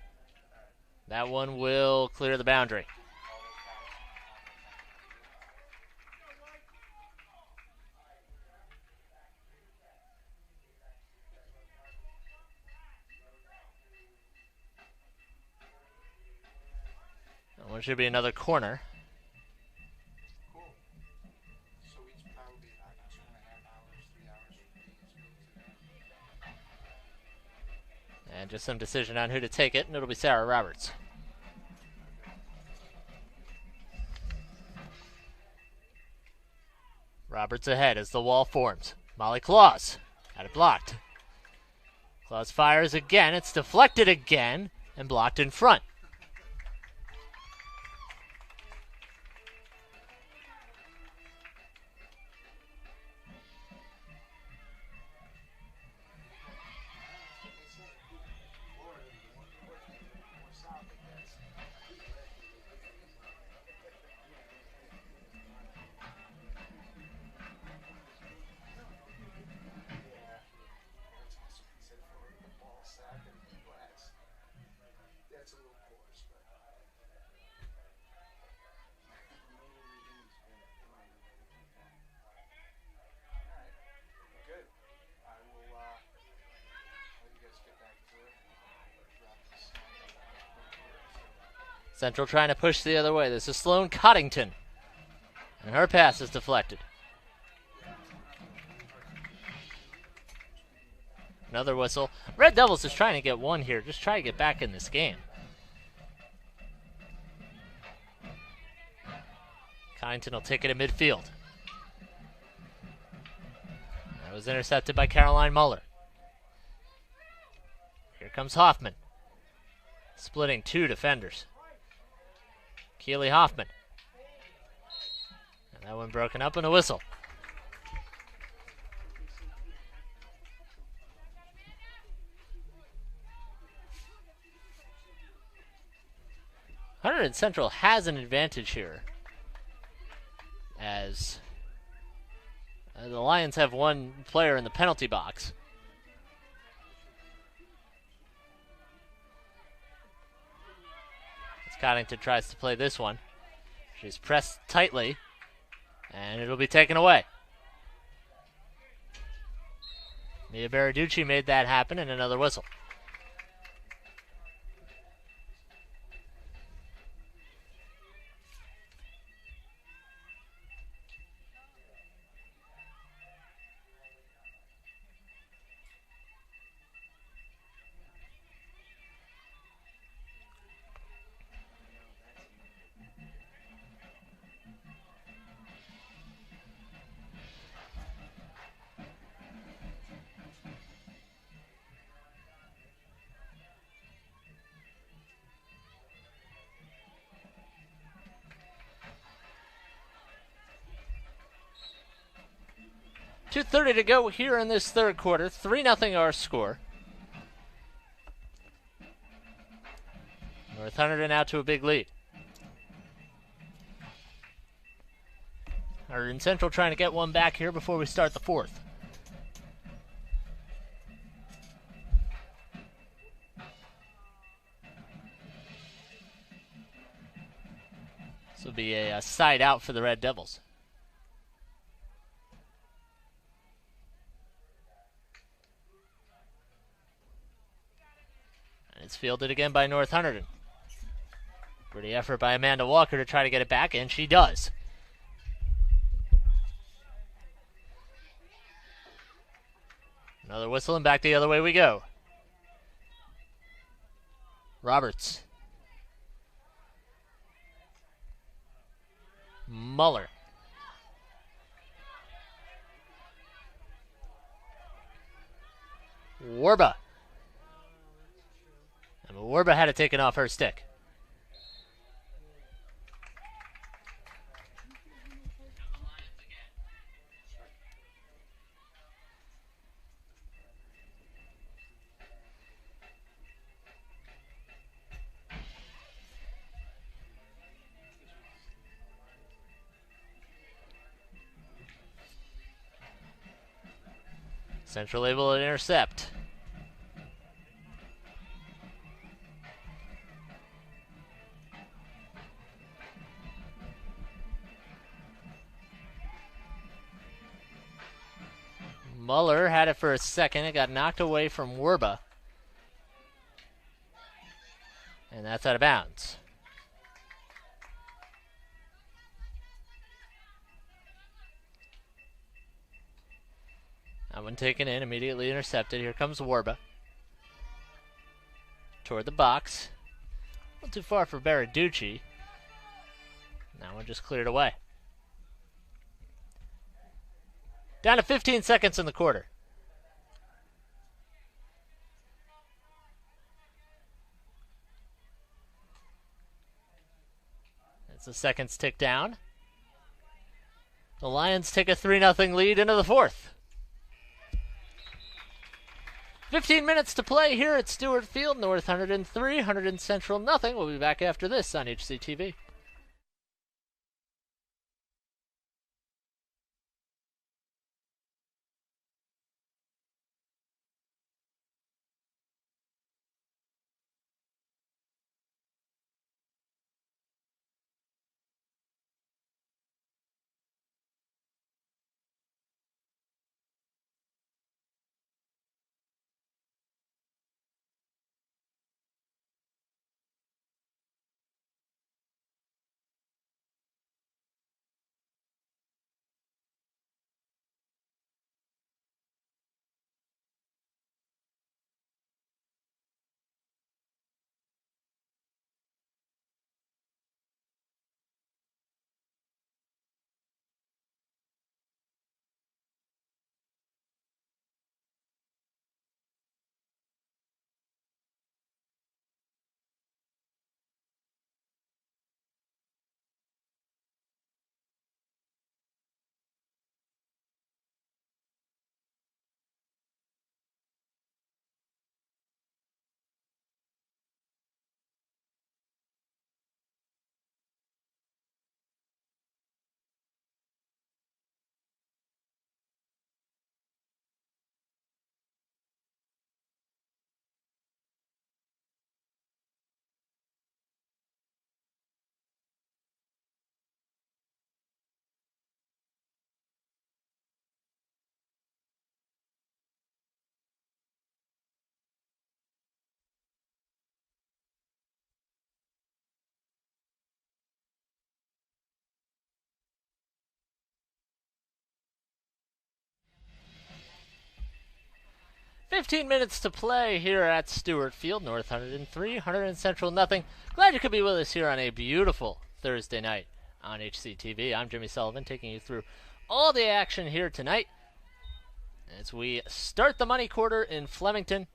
That one will clear the boundary. That one should be another corner. And just some decision on who to take it, and it'll be Sarah Roberts. Roberts ahead as the wall forms. Molly Claus got it blocked. Claus fires again. It's deflected again and blocked in front. Central trying to push the other way. This is Sloan Coddington. And her pass is deflected. Another whistle. Red Devils is trying to get one here. Just try to get back in this game. Coddington will take it in midfield. That was intercepted by Caroline Muller. Here comes Hoffman. Splitting two defenders. Keely Hoffman. And that one broken up and a whistle. Hunterdon Central has an advantage here, as the Lions have one player in the penalty box. Coddington tries to play this one. She's pressed tightly, and it'll be taken away. Mia Baraducci made that happen, and another whistle. .230 to go here in this third quarter. 3-0 our score. North Hunterdon out to a big lead. Hunterdon Central trying to get one back here before we start the fourth. This will be a side out for the Red Devils. It's fielded again by North Hunterdon. Pretty effort by Amanda Walker to try to get it back, and she does. Another whistle and back the other way we go. Roberts. Muller. Warba. And Warba had it taken off her stick. Central able to intercept. Muller had it for a second. It got knocked away from Werba. And that's out of bounds. That one taken in, immediately intercepted. Here comes Warba. Toward the box. Not too far for Baraducci. That one just cleared away. Down to 15 seconds in the quarter. As the seconds tick down, the Lions take a 3-0 lead into the fourth. 15 minutes to play here at Stewart Field. North Hunterdon 3, Hunterdon Central nothing. We'll be back after this on HCTV. Fifteen minutes to play here at Stewart Field. North Hunterdon 3, Hunterdon Central nothing. Glad you could be with us here on a beautiful Thursday night on HCTV. I'm Jimmy Sullivan, taking you through all the action here tonight as we start the money quarter in Flemington.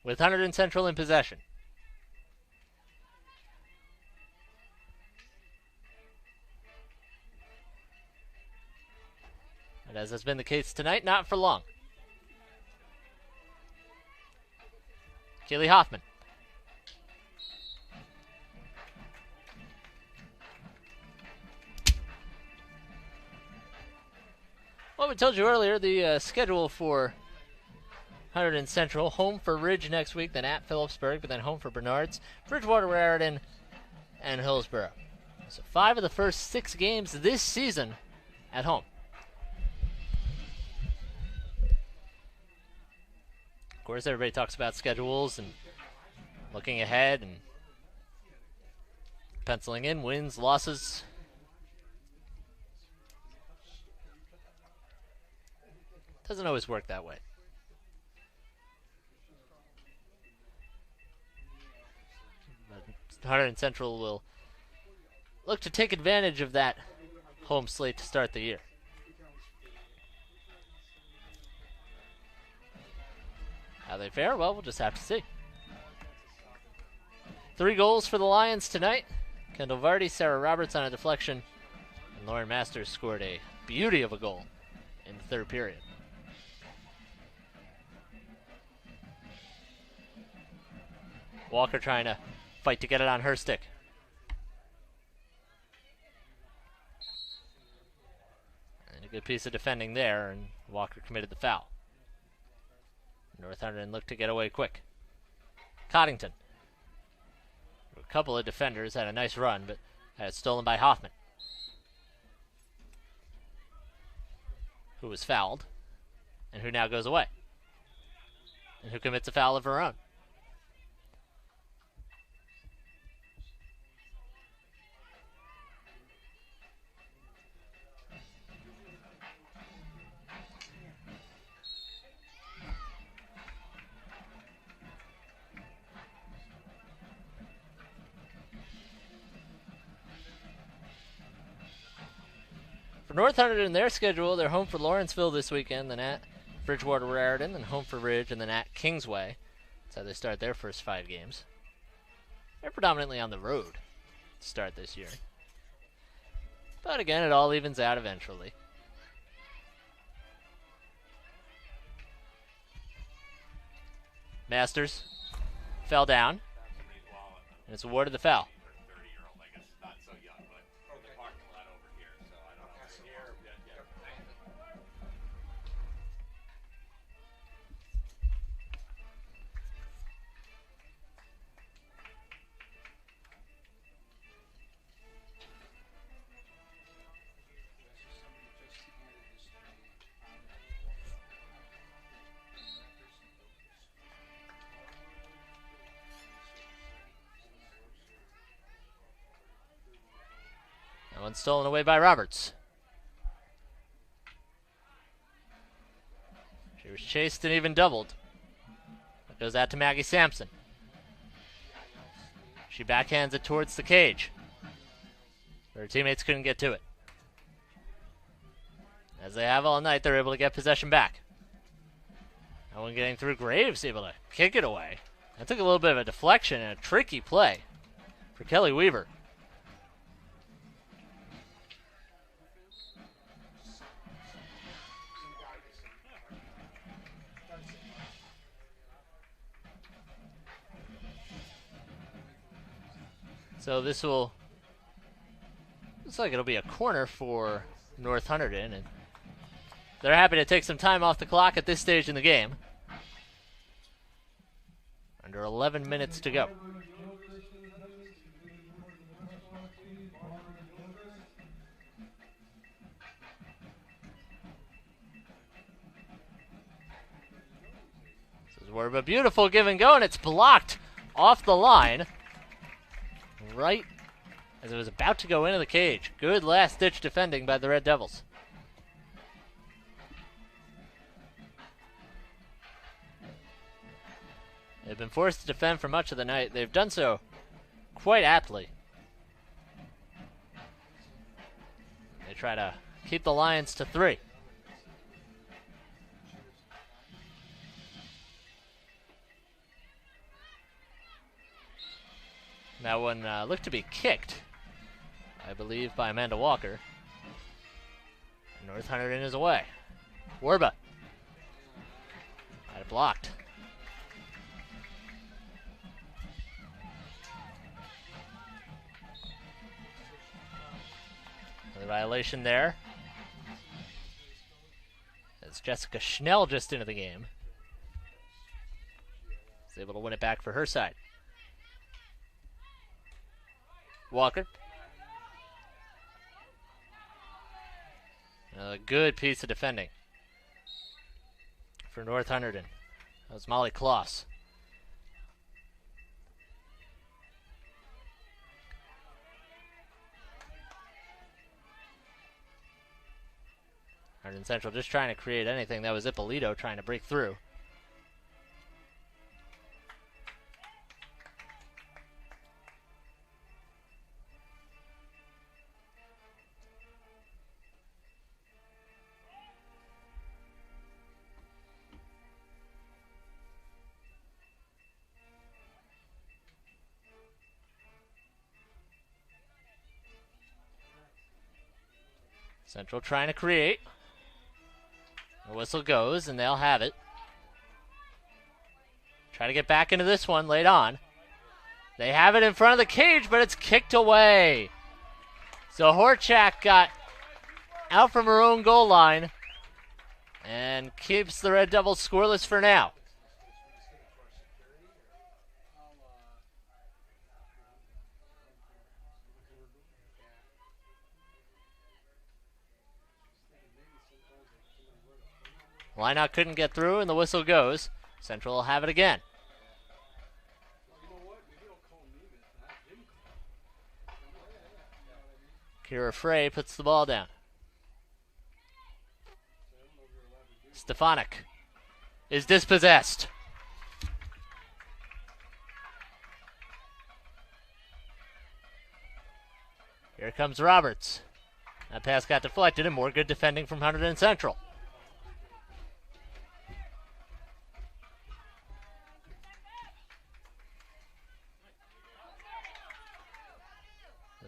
With Hunterdon Central in possession. And as has been the case tonight, not for long. Keely Hoffman. Well, we told you earlier the schedule for Hunterdon Central. Home for Ridge next week, then at Phillipsburg, but then home for Bernards, Bridgewater, Raritan, and Hillsborough. So 5 of the first 6 games this season at home. Of course, everybody talks about schedules and looking ahead and penciling in wins, losses. Doesn't always work that way. But Hunterdon Central will look to take advantage of that home slate to start the year. How they fare? Well, we'll just have to see. 3 goals for the Lions tonight. Kendall Vardy, Sarah Roberts on a deflection, and Lauren Masters scored a beauty of a goal in the third period. Walker trying to fight to get it on her stick. And a good piece of defending there, and Walker committed the foul. North Hunterdon looked to get away quick. Coddington. A couple of defenders had a nice run, but had it stolen by Hoffman, who was fouled, and who now goes away, and who commits a foul of her own. For North Hunterdon in their schedule, they're home for Lawrenceville this weekend, then at Bridgewater Raritan, then home for Ridge, and then at Kingsway. That's how they start their first 5 games. They're predominantly on the road to start this year. But again, it all evens out eventually. Masters fell down, and it's awarded the foul. That one's stolen away by Roberts. She was chased and even doubled. That goes out to Maggie Sampson. She backhands it towards the cage. Her teammates couldn't get to it. As they have all night, they're able to get possession back. That one getting through. Graves able to kick it away. That took a little bit of a deflection and a tricky play for Kelly Weaver. So this will, looks like it'll be a corner for North Hunterdon, and they're happy to take some time off the clock at this stage in the game. Under 11 minutes to go. This is where a beautiful give and go, and it's blocked off the line. Right as it was about to go into the cage. Good last-ditch defending by the Red Devils. They've been forced to defend for much of the night. They've done so quite aptly. They try to keep the Lions to 3. That one looked to be kicked, I believe, by Amanda Walker. And North Hunterdon is away. Werba had it blocked. Another violation there. As Jessica Schnell just into the game. Is able to win it back for her side. Walker. A good piece of defending for North Hunterdon. That was Molly Kloss. Hunterdon Central just trying to create anything. That was Ippolito trying to break through. Central trying to create. The whistle goes, and they'll have it. Try to get back into this one late on. They have it in front of the cage, but it's kicked away. So Horchak got out from her own goal line and keeps the Red Devils scoreless for now. Lineout couldn't get through, and the whistle goes. Central will have it again. Kira Frey puts the ball down. Stefanik is dispossessed. Here comes Roberts. That pass got deflected, and more good defending from Hunterdon Central.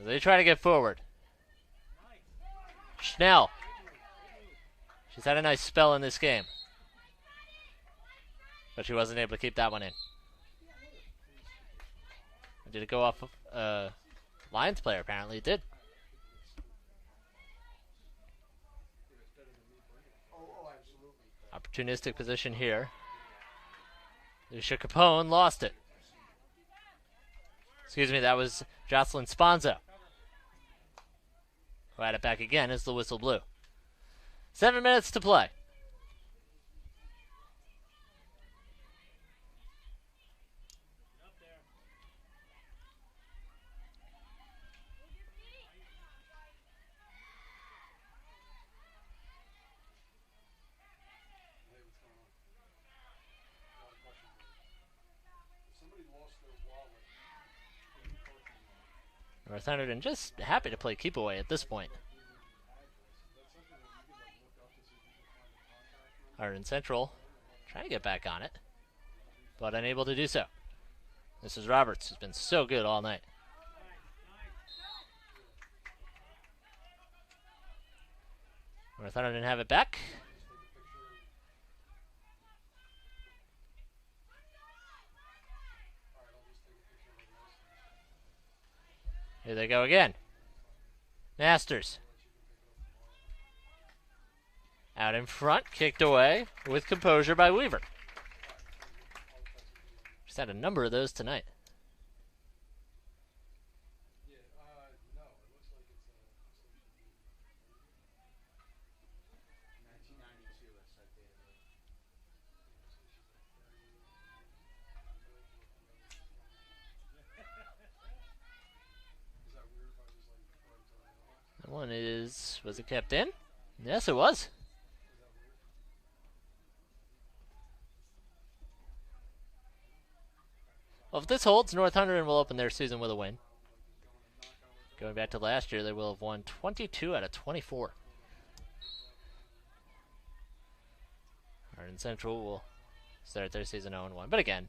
They try to get forward. Schnell. She's had a nice spell in this game, but she wasn't able to keep that one in. Did it go off Lions player? Apparently it did. Opportunistic position here. Lucia Capone lost it. Excuse me, that was Jocelyn Sponzo. Who had it back again as the whistle blew. 7 minutes to play. North Hunterdon just happy to play keep away at this point. Hunterdon Central trying to get back on it, but unable to do so. This is Roberts, who's been so good all night. North Hunterdon have it back. Here they go again. Masters. Out in front, kicked away with composure by Weaver. She's had a number of those tonight. That one was it kept in? Yes, it was. Well, if this holds, North Hunterdon will open their season with a win. Going back to last year, they will have won 22 out of 24. Hunterdon Central will start their season 0-1. But again,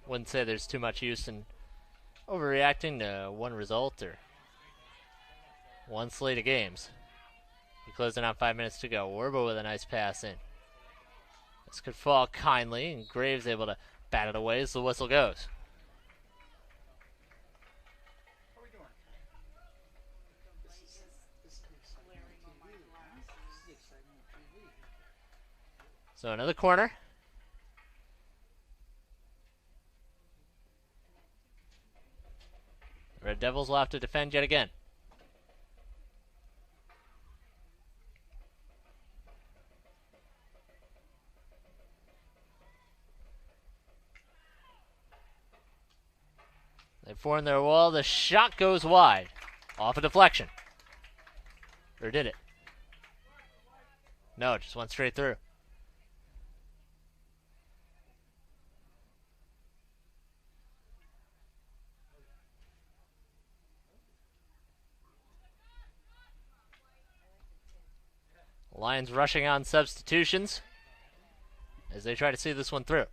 wouldn't say there's too much use in overreacting to one result or one slate of games. We closing out 5 minutes to go. Werbo with a nice pass in. This could fall kindly, and Graves able to bat it away as the whistle goes. So another corner. Red Devils will have to defend yet again. They form their wall. The shot goes wide. Off a deflection. Or did it? No, just went straight through. Lions rushing on substitutions as they try to see this one through.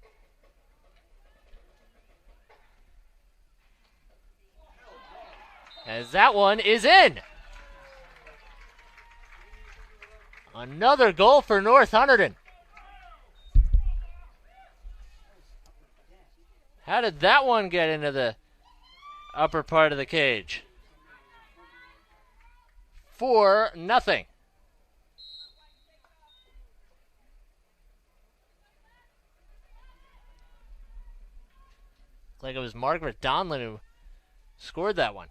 As that one is in. Another goal for North Hunterdon. How did that one get into the upper part of the cage? 4-0. Like it was Margaret Donlin who scored that one.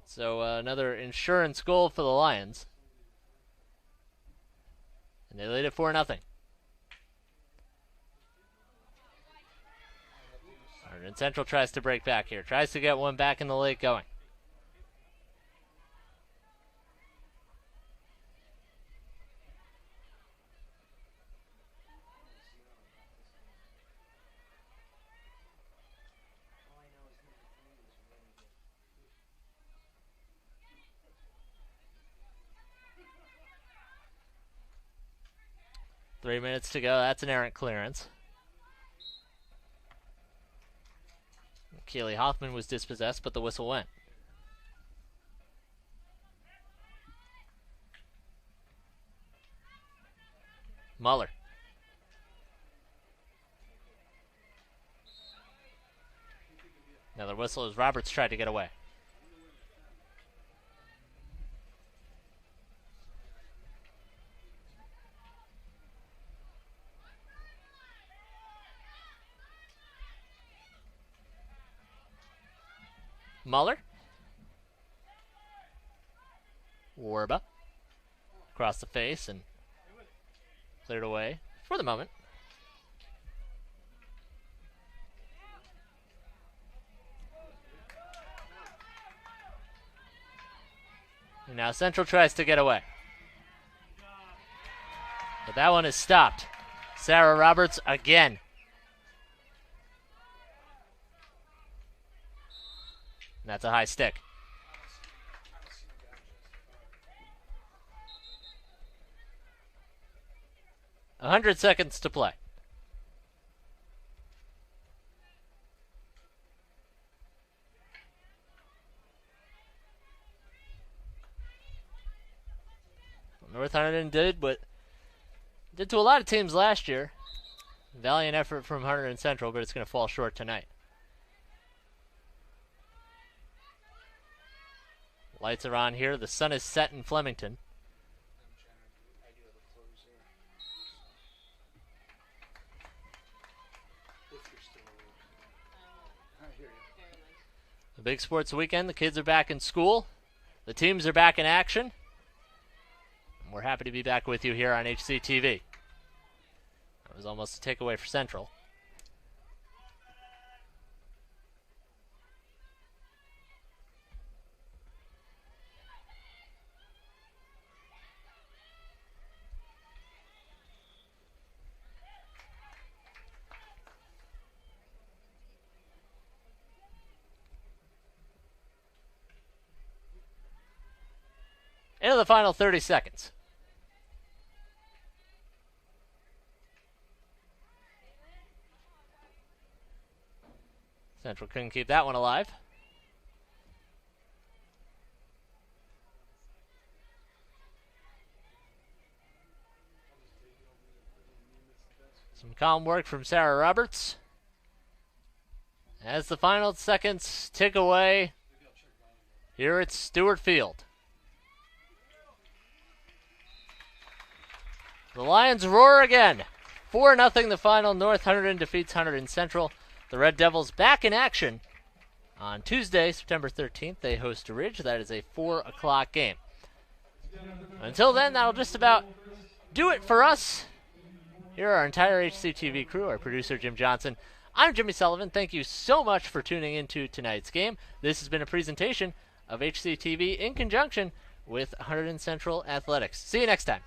So another insurance goal for the Lions. And they lead it 4-0. Hunterdon Central tries to break back here. Tries to get one back in the lake going. Three minutes to go. That's an errant clearance. Keely Hoffman was dispossessed, but the whistle went. Muller. Another whistle as Roberts tried to get away. Muller. Warba. Across the face and cleared away for the moment. And now Central tries to get away. But that one is stopped. Sarah Roberts again. And that's a high stick. A 100 seconds to play. North Hunterdon did what did to a lot of teams last year. Valiant effort from Hunterdon Central, but it's going to fall short tonight. Lights are on here. The sun is set in Flemington. A big sports weekend. The kids are back in school. The teams are back in action. And we're happy to be back with you here on HCTV. That was almost a takeaway for Central. Into the final 30 seconds. Central couldn't keep that one alive. Some calm work from Sarah Roberts. As the final seconds tick away here at Stewart Field. The Lions roar again. 4-0 the final. North Hunterdon defeats Hunterdon Central. The Red Devils back in action on Tuesday, September 13th. They host Ridge. That is a 4 o'clock game. Until then, that'll just about do it for us. Here are our entire HCTV crew, our producer Jim Johnson. I'm Jimmy Sullivan. Thank you so much for tuning into tonight's game. This has been a presentation of of HCTV in conjunction with Hunterdon Central Athletics. See you next time.